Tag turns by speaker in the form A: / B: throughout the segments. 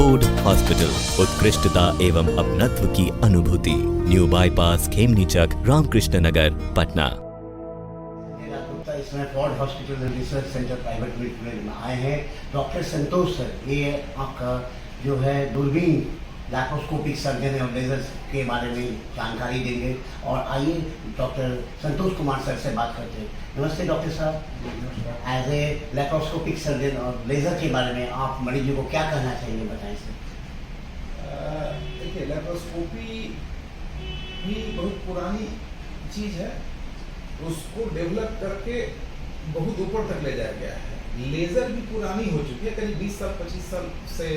A: Food hospital, उत्कृष्टता एवं अपनत्व की अनुभूति, न्यू बाईपास खेमनीचक, रामकृष्ण नगर, पटना।
B: इसमें Ford hospital research centre private limited में आए हैं डॉक्टर संतोष सर। ये आपका जो है दूरबीन लैप्रोस्कोपिक सर्जन है और लेजर के बारे में जानकारी देंगे। और आइए डॉक्टर संतोष कुमार सर से बात करते हैं। नमस्ते डॉक्टर साहब। एज ए लैप्रोस्कोपिक सर्जन और लेजर के बारे में आप मरीजों को क्या कहना चाहिए, बताएं सर।
C: देखिए, लैप्रोस्कोपी भी बहुत पुरानी चीज़ है, उसको डेवलप करके बहुत ऊपर तक ले जाया गया है। लेज़र भी पुरानी हो चुकी है, करीब 20 साल 25 साल से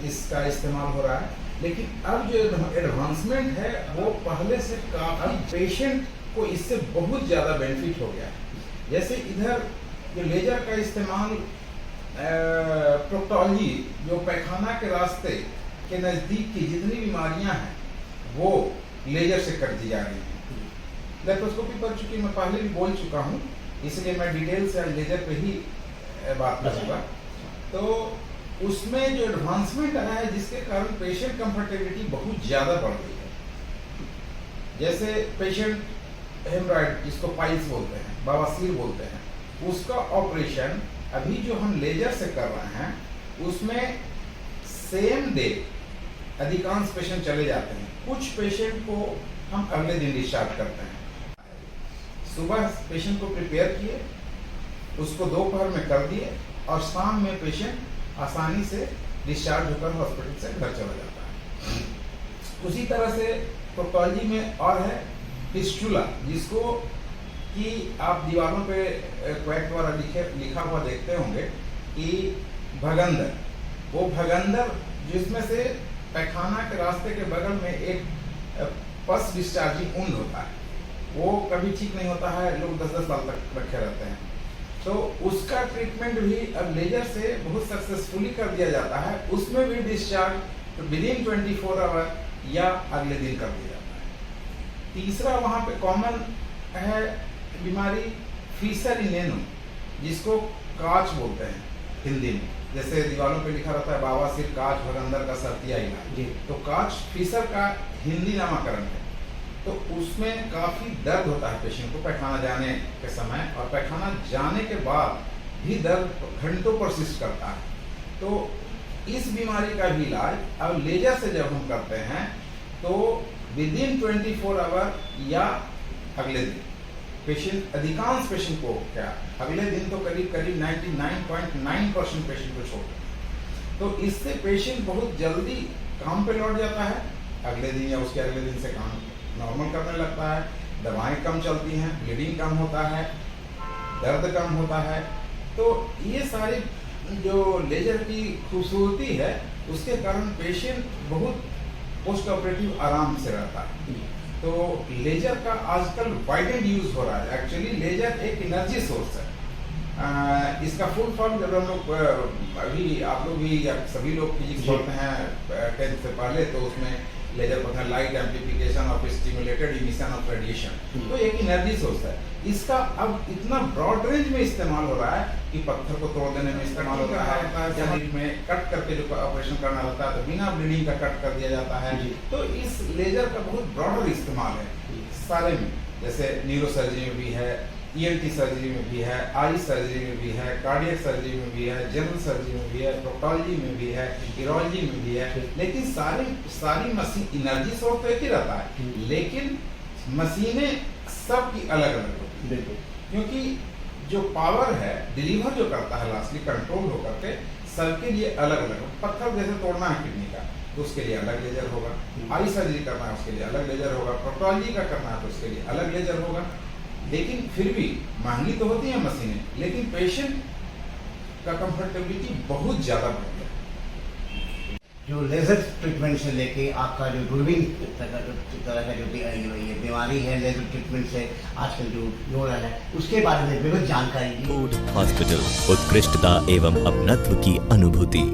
C: इसका इस्तेमाल हो रहा है। लेकिन अब जो एडवांसमेंट है वो पहले से काफ़ी पेशेंट को इससे बहुत ज़्यादा बेनिफिट हो गया है। जैसे इधर जो लेजर का इस्तेमाल प्रोक्टोलॉजी, जो पैखाना के रास्ते के नज़दीक की जितनी बीमारियां हैं वो लेजर से कर दी जा रही हैं। लैप्रोस्कोपी पर चूंकि मैं पहले भी बोल चुका हूँ, इसलिए मैं डिटेल से लेजर पे ही बात करूँगा। तो उसमें जो एडवांसमेंट आया है जिसके कारण पेशेंट कंफर्टेबिलिटी बहुत ज़्यादा बढ़ गई है। जैसे पेशेंट हेमरॉइड, जिसको पाइल्स बोलते हैं, बवासीर बोलते हैं, उसका ऑपरेशन अभी जो हम लेजर से कर रहे हैं उसमें सेम डे अधिकांश पेशेंट चले जाते हैं। कुछ पेशेंट को हम अगले दिन डिस्चार्ज करते हैं। सुबह पेशेंट को प्रिपेयर किए, उसको दोपहर में कर दिए और शाम में पेशेंट आसानी से डिस्चार्ज होकर हॉस्पिटल से घर चला जाता है। उसी तरह से प्रोक्टोलॉजी में और है फिस्टुला, जिसको कि आप दीवारों पे क्वैक द्वारा लिखा हुआ देखते होंगे कि भगंदर, वो भगंदर जिसमें से पैखाना के रास्ते के बगल में एक पस डिस्चार्जिंग ऊंड होता है, वो कभी ठीक नहीं होता है, लोग 10-10 साल तक रखे रहते हैं। तो उसका ट्रीटमेंट भी अब लेजर से बहुत सक्सेसफुली कर दिया जाता है। उसमें भी डिस्चार्ज विदिन 24 आवर या अगले दिन कर दिया जाता है। तीसरा वहाँ पे कॉमन है बीमारी फीसर इनेनम, जिसको काच बोलते हैं हिंदी में। जैसे दीवारों पे लिखा रहता है बवासीर, काच, भगंदर का सर्दिया इलाज, तो काच फीसर का हिंदी नामकरण है। तो उसमें काफ़ी दर्द होता है पेशेंट को पैखाना जाने के समय, और पैखाना जाने के बाद भी दर्द घंटों परसिस्ट करता है। तो इस बीमारी का भी इलाज अब लेजर से जब हम करते हैं तो विदिन 24 आवर या अगले दिन पेशेंट, अधिकांश पेशेंट को क्या अगले दिन तो करीब 99.9% पेशेंट को छोड़ देते हैं। तो इससे पेशेंट बहुत जल्दी काम पे लौट जाता है। अगले दिन या उसके अगले दिन से काम नॉर्मल करने लगता है, दवाएं कम चलती हैं, ब्लीडिंग कम होता है, दर्द कम होता है। तो ये सारी जो लेजर की खूबसूरती है उसके कारण पेशेंट बहुत पोस्ट ऑपरेटिव आराम से रहता है। तो लेजर का आजकल वाइडेड यूज हो रहा है। एक्चुअली लेजर एक एनर्जी सोर्स है। इसका फुल फॉर्म जब हम लोग अभी आप लोग भी या सभी लोग फिजिक्स पढ़ते हैं 10th से पहले, तो उसमें लेजर पढ़ते हैं light amplification of stimulated emission of radiation. तो एक एनर्जी सोर्स है। इसका अब इतना ब्रॉड रेंज में इस्तेमाल हो रहा है कि पत्थर को तोड़ देने में इस्तेमाल होता है, जमीन में कट करके जो ऑपरेशन करना होता है तो बिना ब्लीडिंग का कट कर दिया जाता है। तो इस लेजर का बहुत ब्रॉडर इस्तेमाल है सारे में। जैसे न्यूरो सर्जरी में भी है, ENT सर्जरी में भी है, आई सर्जरी में भी है, कार्डियक सर्जरी में भी है, जनरल सर्जरी में भी है, प्रोक्टोलॉजी में भी है, यूरोलॉजी में भी है। लेकिन सारी मशीन एनर्जी सोर्स तो एक ही रहता है, लेकिन मशीनें सबकी अलग अलग होती है। क्योंकि जो पावर है डिलीवर जो करता है लास्टली कंट्रोल होकर के सबके लिए अलग अलग। पत्थर जैसे तोड़ना है किडनी का तो उसके लिए अलग लेजर होगा, आई सर्जरी करना है उसके लिए अलग लेजर होगा, प्रोक्टोलॉजी का करना है तो उसके लिए अलग लेजर होगा। लेकिन फिर भी महंगी तो होती है मशीनें, लेकिन पेशेंट का कंफर्टेबिलिटी बहुत ज़्यादा बढ़ गया।
B: जो लेजर ट्रीटमेंट से लेके आपका जो दूरबीन तरह का जो ये बीमारी है, लेजर ट्रीटमेंट से आजकल जो हो रहा है उसके बारे में विविध जानकारी दी।
A: फूड हॉस्पिटल, उत्कृष्टता एवं अपनत्व की अनुभूति।